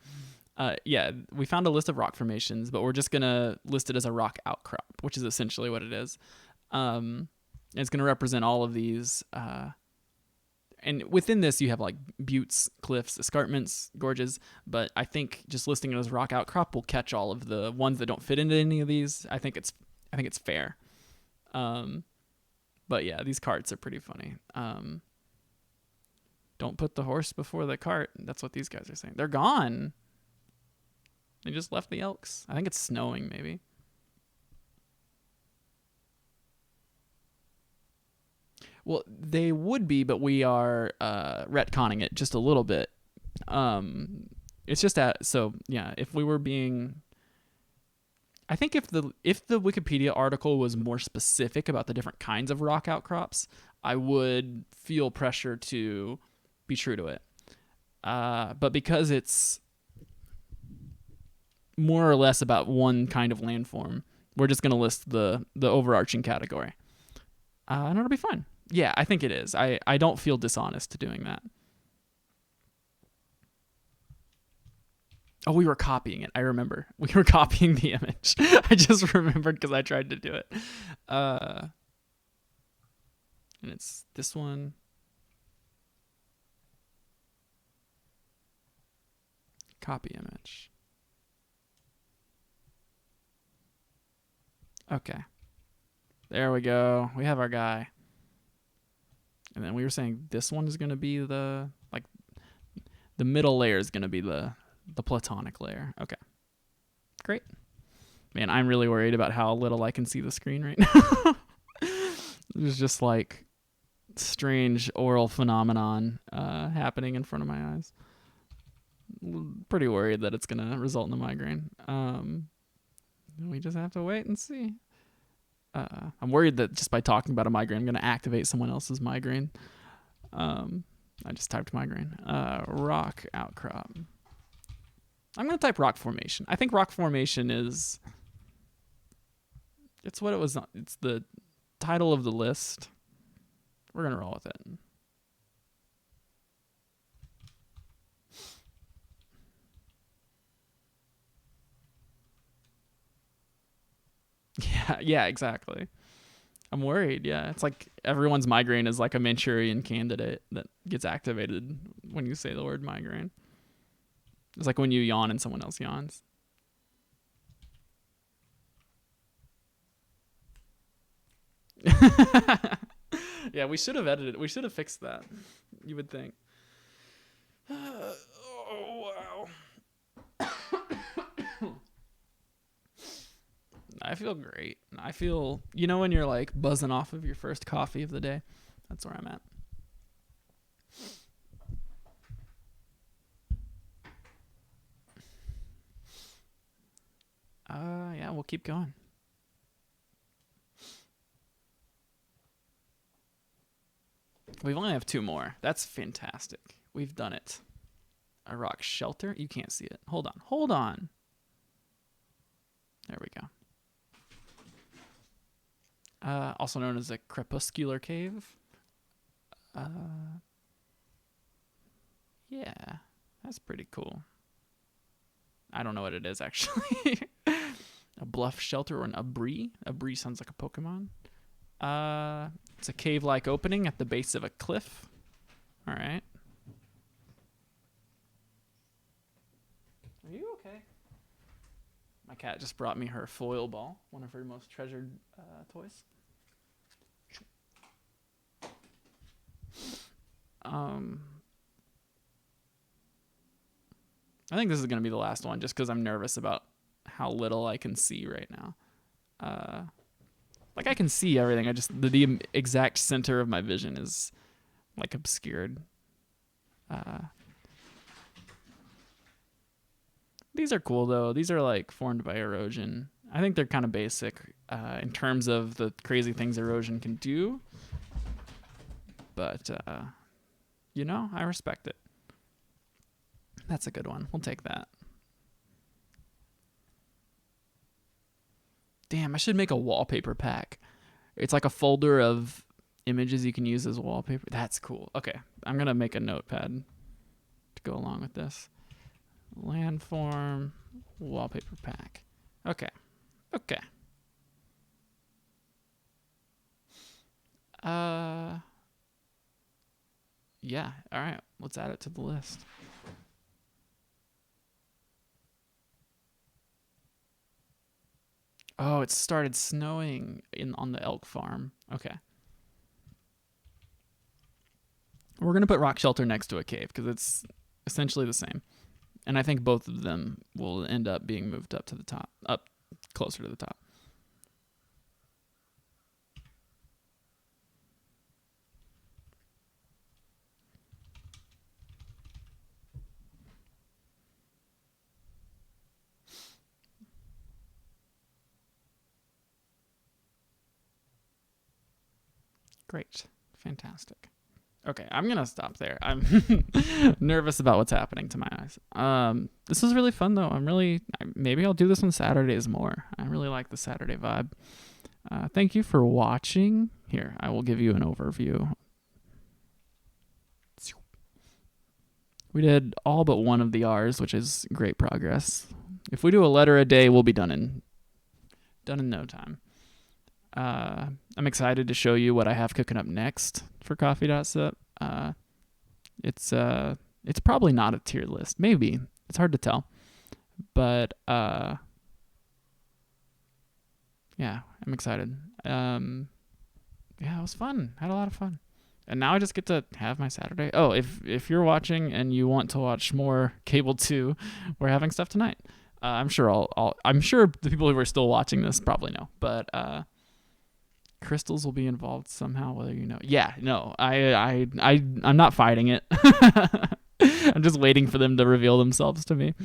Yeah, we found a list of rock formations, but we're just gonna list it as a rock outcrop, which is essentially what it is. It's gonna represent all of these. And within this, you have like buttes, cliffs, escarpments, gorges. But I think just listing it as rock outcrop will catch all of the ones that don't fit into any of these. I think it's fair. Um, but yeah, these carts are pretty funny. Don't put the horse before the cart. That's what these guys are saying. They're gone. They just left the elks. I think it's snowing, maybe. Well, they would be, but we are retconning it just a little bit. It's just that. So yeah, if we were being, I think if the Wikipedia article was more specific about the different kinds of rock outcrops, I would feel pressure to be true to it. But because it's more or less about one kind of landform, we're just going to list the overarching category. And it'll be fine. Yeah, I think it is. I don't feel dishonest to doing that. Oh, we were copying it. I remember. We were copying the image. I just remembered because I tried to do it. And it's this one. Copy image. Okay. There we go. We have our guy. And then we were saying this one is going to be the middle layer is going to be the platonic layer. Okay. Great. Man, I'm really worried about how little I can see the screen right now. There's just like strange oral phenomenon happening in front of my eyes. Pretty worried that it's going to result in a migraine. We just have to wait and see. I'm worried that just by talking about a migraine, I'm going to activate someone else's migraine. I just typed migraine. Rock outcrop. I'm going to type rock formation. I think rock formation is... It's what it was. It's the title of the list. We're going to roll with it. Yeah, exactly. I'm worried. Yeah, it's like everyone's migraine is like a Manchurian candidate that gets activated when you say the word migraine. It's like when you yawn and someone else yawns. Yeah, we should have edited. We should have fixed that. You would think. Oh wow. I feel great. I feel, when you're like buzzing off of your first coffee of the day, that's where I'm at. Yeah, we'll keep going. We only have 2 more. That's fantastic. We've done it. A rock shelter. You can't see it. Hold on. There we go. Also known as a crepuscular cave. Yeah, that's pretty cool. I don't know what it is, actually. A bluff shelter or an abri. Abri sounds like a Pokemon. It's a cave-like opening at the base of a cliff. All right. Are you okay? My cat just brought me her foil ball, one of her most treasured toys. I think this is going to be the last one just because I'm nervous about how little I can see right now. I can see everything. I just the exact center of my vision is like obscured. These are cool though. These are like formed by erosion. I think they're kind of basic in terms of the crazy things erosion can do. But I respect it. That's a good one. We'll take that. Damn, I should make a wallpaper pack. It's like a folder of images you can use as wallpaper. That's cool. Okay, I'm gonna make a notepad to go along with this. Landform wallpaper pack. Okay. Yeah. All right. Let's add it to the list. Oh, it started snowing on the elk farm. Okay. We're gonna put rock shelter next to a cave because it's essentially the same, and I think both of them will end up being moved up to the top, up closer to the top. Great. Fantastic. Okay, I'm gonna stop there. I'm nervous about what's happening to my eyes. This is really fun though. Maybe I'll do this on Saturdays more. I really like the Saturday vibe. Thank you for watching. Here, I will give you an overview. We did all but one of the R's, which is great progress. If we do a letter a day, we'll be done in no time. I'm excited to show you what I have cooking up next for coffee.sip. It's probably not a tier list. Maybe. It's hard to tell. But yeah, I'm excited. Yeah, it was fun. I had a lot of fun. And now I just get to have my Saturday. Oh, if you're watching and you want to watch more Cable 2, we're having stuff tonight. I'm sure I'm sure the people who are still watching this probably know, but crystals will be involved somehow, whether you know. Yeah, no, I'm not fighting it. I'm just waiting for them to reveal themselves to me.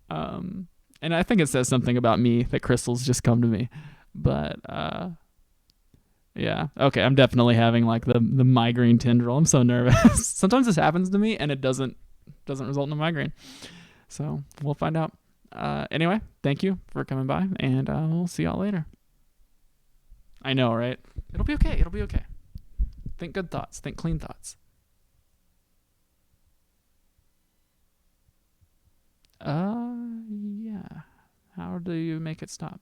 And I think it says something about me that crystals just come to me. But yeah, okay, I'm definitely having like the migraine tendril. I'm so nervous. Sometimes this happens to me and it doesn't result in a migraine. So we'll find out. Anyway, thank you for coming by, and we'll see y'all later. I know, right? It'll be okay. Think good thoughts. Think clean thoughts. Yeah. How do you make it stop?